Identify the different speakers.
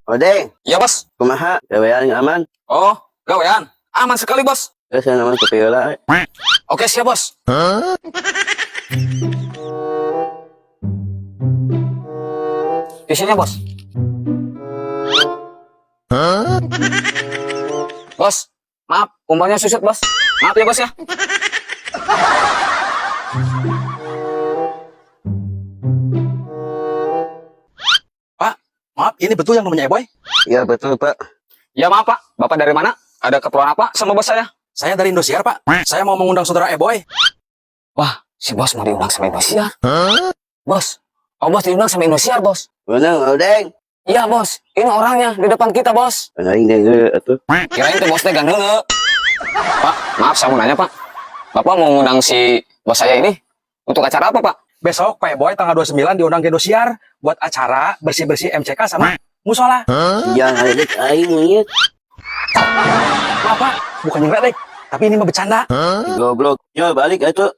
Speaker 1: Odeng,
Speaker 2: Iya bos.
Speaker 1: kumaha? Gawean aman?
Speaker 2: Oh, gawean. Aman sekali bos.
Speaker 1: Saya nama kepiola.
Speaker 2: Oke siap bos. Isinya bos. Bos, maaf, umpannya susut bos. Maaf ya bos ya.
Speaker 3: Pak, maaf, ini betul yang namanya Eboy?
Speaker 1: Ya betul Pak.
Speaker 2: Ya maaf pak, bapak dari mana? Ada keperluan apa sama bos saya?
Speaker 3: Saya dari Indosiar, Pak. Saya mau mengundang saudara Eboy.
Speaker 2: Wah, si bos mau diundang sama Indosiar. Bos, oh bos diundang sama Indosiar bos.
Speaker 1: Mana Odeng?
Speaker 2: Iya bos, ini orangnya di depan kita bos.
Speaker 1: Aing denger atuh.
Speaker 2: Kirain tuh bosnya gandeng. Pak, maaf saya mau nanya pak. Bapak mau ngundang si bos saya ini untuk acara apa pak?
Speaker 3: Besok Pak Eboy tanggal 29 diundang ke Indosiar buat acara bersih-bersih MCK sama musola.
Speaker 1: Yang ngeledek aing monyet.
Speaker 3: Maaf, Pak, bukan yang ngeledek, tapi ini mah bercanda.
Speaker 1: Goblok. Yo balik atuh.